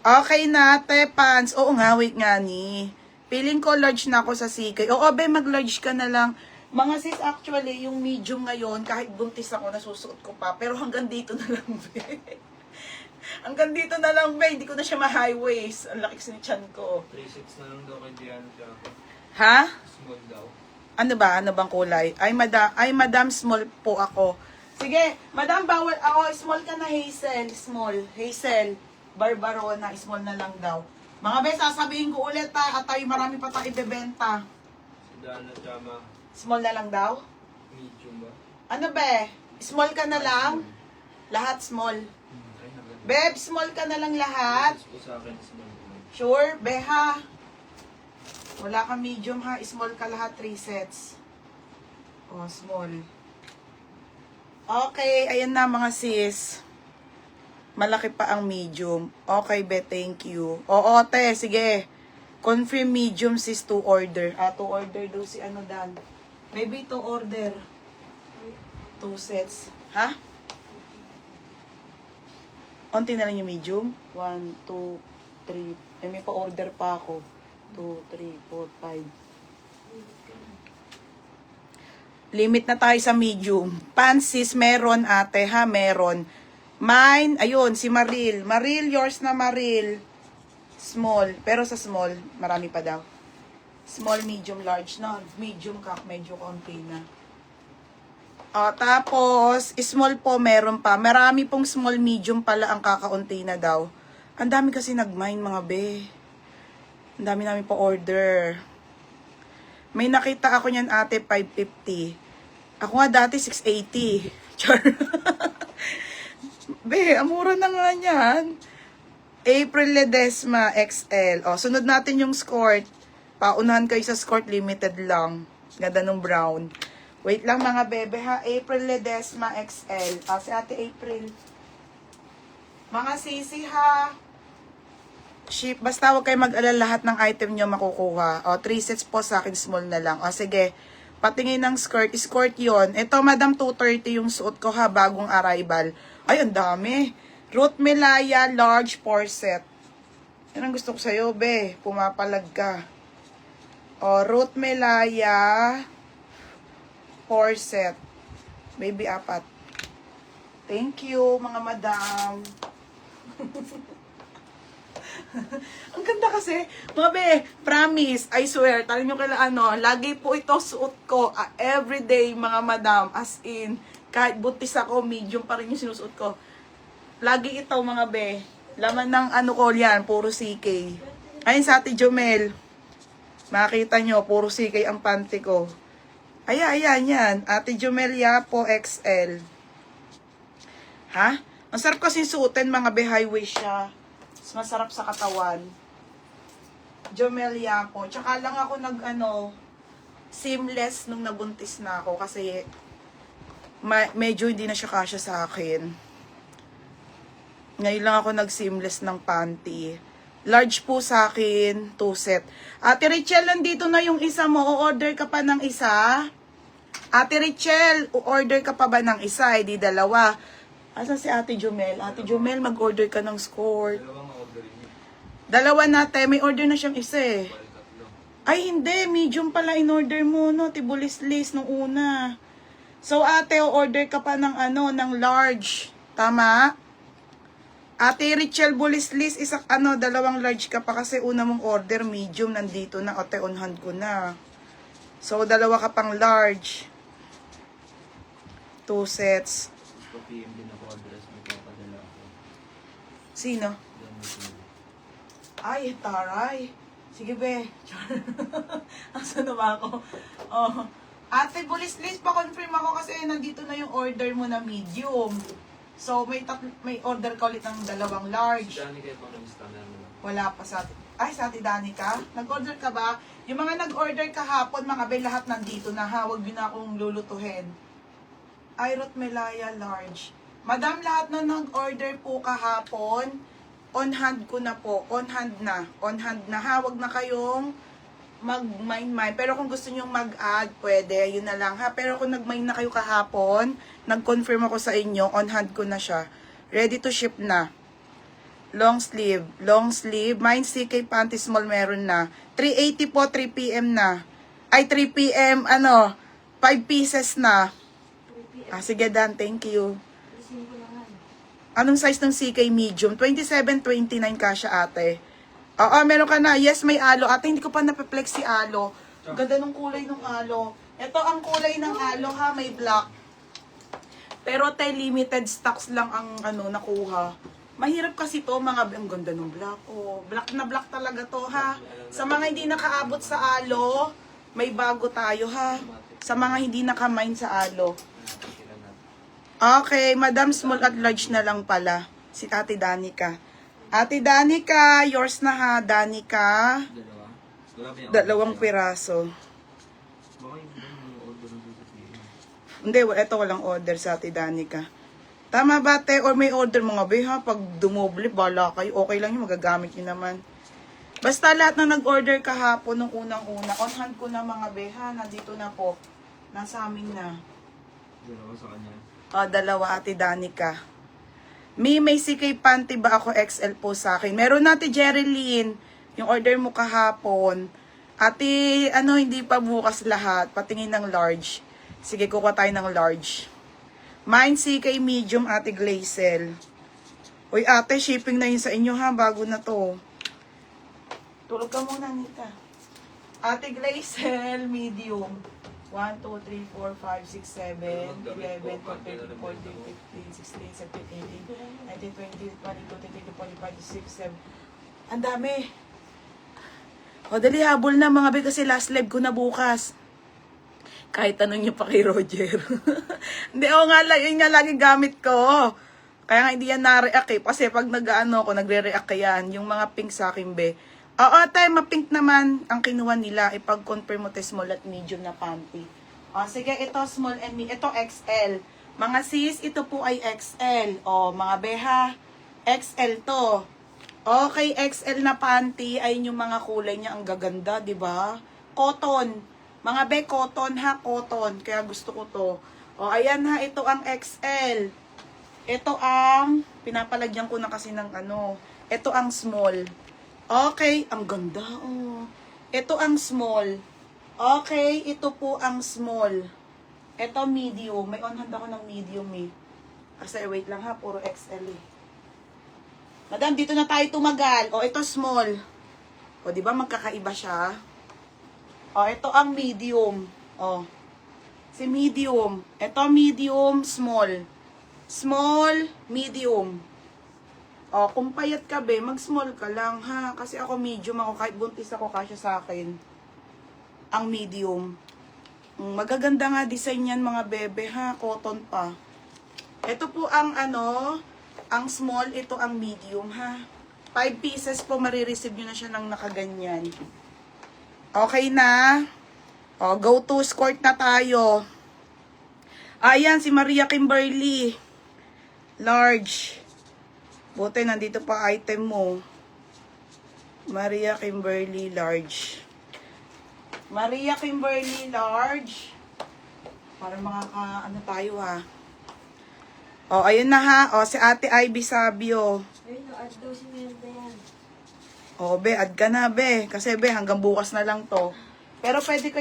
Okay na, te, pants. Oo nga, wait nga ni. Feeling ko large na ako sa CK. Oo, be, mag-large ka na lang. Mga sis, actually, yung medium ngayon, kahit buntis ako, nasusuot ko pa. Pero hanggang dito na lang, be. Hanggang dito na lang, be. Hindi ko na siya ma-high waist. Ang laki kasi ni chan ko. 3.6 na lang daw kay Diana Jaco. Ha? Small daw. Ano ba? Ano bang kulay? Ay, madam, small po ako. Sige, madam, bawal ako. Small ka na, Hazel. Small. Hazel. Barbarona, small na lang daw. Mga be, sasabihin ko ulit ha. At tayo marami pa tayo ibebenta. Si Dana Chama, Small na lang daw? medium ba? Ano be? Small ka na lang? Lahat small. Ay, naganda. Beb, small ka na lang lahat? Po sa akin, small naman. Sure, be ha? Wala ka medium ha. Small ka lahat, 3 sets. Oh, small. Okay, ayan na mga sis. Malaki pa ang medium. Okay, be, thank you. Oo, te, sige. Confirm medium sis to order. To order daw si ano Dan. Maybe to order. 2 sets. Ha? Onti na lang yung medium. 1, 2, 3. May pa-order pa ako. 2, 3, 4, 5. Limit na tayo sa medium. Pants sis, meron ate ha, meron. Mine, ayun, si Maril. Maril, yours na Maril. Small. Pero sa small, marami pa daw. Small, medium, large. No, medium ka, medyo konti na. Tapos, small po, meron pa. Marami pong small, medium pala ang kakaunti na daw. Ang dami kasi nag-mine, mga be. Ang dami namin pa order. May nakita ako niyan ate, 550. Ako nga dati, 680. Char. Be, amura na nga yan. April Ledesma XL. O, sunod natin yung skirt. Paunahan kayo sa skirt, limited lang. Ganda nung brown. Wait lang mga bebe ha. April Ledesma XL. Si ate April. Mga sisi ha. Ship. Basta huwag kayo mag-alala, lahat ng item nyo makukuha. 3 sets po sa akin, small na lang. Sige. Patingin ng skirt. Skirt yon. Ito, madam, 230 yung suot ko ha. Bagong arrival. Ay, ang dami. Ruth Melaya, large 4 set. Yan ang gusto ko sa'yo, be. Pumapalag ka. Ruth Melaya, 4 set. Baby, 4. Thank you, mga madam. Ang ganda kasi. Mga be, promise, I swear, tayo nyo kaila lagi po ito suot ko. Everyday, mga madam. As in, kahit buntis ako, medium pa rin yung sinusuot ko. Lagi ito, mga be. Laman ng ko yan, puro CK. Ayun sa Ate Jomel. Makita nyo, puro CK ang panty ko. Ayan, yan. Ate Jomel Yapo XL. Ha? Ang sarap kasi suotin, mga be, high waist siya. Masarap sa katawan. Jomel Yapo. Tsaka lang ako seamless nung nabuntis na ako kasi medyo hindi na siya kasya sa akin. Ngayon lang ako nag-seamless ng panty. Large po sa akin, 2 set. Ate Richelle, nandito na yung isa mo. O-order ka pa ng isa? Ate Richelle, o-order ka pa ba ng isa? Di dalawa. Asa si Ate Jomel? Ate Jomel, mag-order ka ng skirt. Dalawang orderin niya. Dalawa natin. May order na siyang isa eh. Bali, tatlo. Ay, hindi. Medium pala in-order mo, no? Tibulis-lis nung una. So, ate, o-order ka pa ng ng large. Tama? Ate Richelle Bulislis, dalawang large ka pa kasi una mong order, medium, nandito na. Ate, on hand ko na. So, dalawa ka pang large. 2 sets. Gusto PM din ako address, may papadala ako. Sino? Yan, may Ay, taray. Sige, be. Asa na ba ako? Ate Bulislis, pa-confirm ako kasi nandito na yung order mo na medium. So, may order ka ulit ng dalawang large. Dani kayo pang nag-standard mo lang. Wala pa sa atin. Ay, sa atin Danica? Nag-order ka ba? Yung mga nag-order kahapon, mga be, lahat nandito na ha. Huwag yun na akong lulutuhin. Ay, Ruth Melaya, large. Madam, lahat na nag-order po kahapon, on hand ko na po. On hand na. On hand na ha. Huwag na kayong mag-mine. Pero kung gusto nyo mag-add, pwede. Yun na lang ha. Pero kung nag-mine na kayo kahapon, nag-confirm ako sa inyo, on hand ko na siya. Ready to ship na. Long sleeve. Long sleeve. Mine CK panty small meron na. 380 po, 3 PM na. Ay, 3 PM, 5 pieces na. Sige, Dan. Thank you. Anong size ng CK medium? 27, 29 kasya, ate. Oo, meron ka na. Yes, may alo. Ate, hindi ko pa napiplex si alo. Ganda ng kulay ng alo. Ito ang kulay ng alo, ha. May black. Pero, limited stocks lang ang, nakuha. Mahirap kasi to, ang ganda ng black. Oh, black na black talaga to, ha. Sa mga hindi nakaabot sa alo, may bago tayo, ha. Sa mga hindi nakamine sa alo. Okay, Madam Small at Large na lang pala. Si Ate Danica. Ate Danica, yours na ha, Danica. Dalawa? Wala ba yung Dalawang order? piraso. Baka yung order ng sasabihin. Hindi, ito walang order sa Ate Danica. Tama ba, te? Or may order mga be, ha? Pag dumoble, bala kayo. Okay lang yun, magagamit nyo naman. Basta lahat na nag-order kahapon nung unang-una. On hand ko na mga be, ha? Nandito na po. Nasa amin na. Dalawa sa kanya. Dalawa, Ate Danica. May CK panty ba ako XL po sa akin? Meron natin, Jerilyn. Yung order mo kahapon. Ate, hindi pa bukas lahat. Patingin ng large. Sige, kuha tayo ng large. Mine CK medium, Ate Glazel. Uy, ate, shipping na yun sa inyo ha. Bago na to. Tulog ka muna, Nita. Ate Glazel, medium. 1, 2, 3, 4, 5, 6, 7, 11, 12, 13, 14, 15, 16, 17, 18, 19, 20, 22, 23, 24, 25, 26, 27. Ang dami. Dali, habol na mga be kasi last live ko na bukas. Kahit tanong nyo pa kay Roger. Hindi, yun nga lagi gamit ko. Kaya nga hindi yan na-react eh. Kasi pag nagre-react yan, yung mga pink sa akin be. Oo, tayo, ma-pink naman ang kinuha nila. Ipag-confirm mo tayo small at medium na panty. Sige, ito small and medium. Ito XL. Mga sis, ito po ay XL. Mga beha, XL to. Okay, XL na panty. Ayun yung mga kulay niya. Ang gaganda, di ba? Cotton. Mga be, cotton ha, cotton. Kaya gusto ko to. Ayan ha, ito ang XL. Ito ang, pinapalagyan ko na kasi ng Ito ang small. Okay, ang ganda, Ito ang small. Okay, ito po ang small. Ito medium. May on-hand ako ng medium eh. Kasi wait lang ha, puro XL eh. Madam, dito na tayo tumagal. Ito small. Di ba magkakaiba siya? Ito ang medium. Si medium. Ito medium, small. Small, medium. Kung payat ka be, mag-small ka lang ha. Kasi ako medium ako, kahit buntis ako, kasya sa akin. Ang medium. Magaganda nga design yan mga bebe ha, cotton pa. Ito po ang ang small, ito ang medium ha. 5 pieces po, marireceive nyo na siya ng nakaganyan. Okay na. Go to skirt na tayo. Ayan, si Maria Kimberly. Large. Buti, nandito pa item mo. Maria Kimberly, large. Maria Kimberly, large. Para tayo ha. Ayun na ha. Si Ate Ivy Sabio. Ayun, add daw si Melda yan. Be, add ka na be. Kasi be, hanggang bukas na lang to. Pero pwede kayo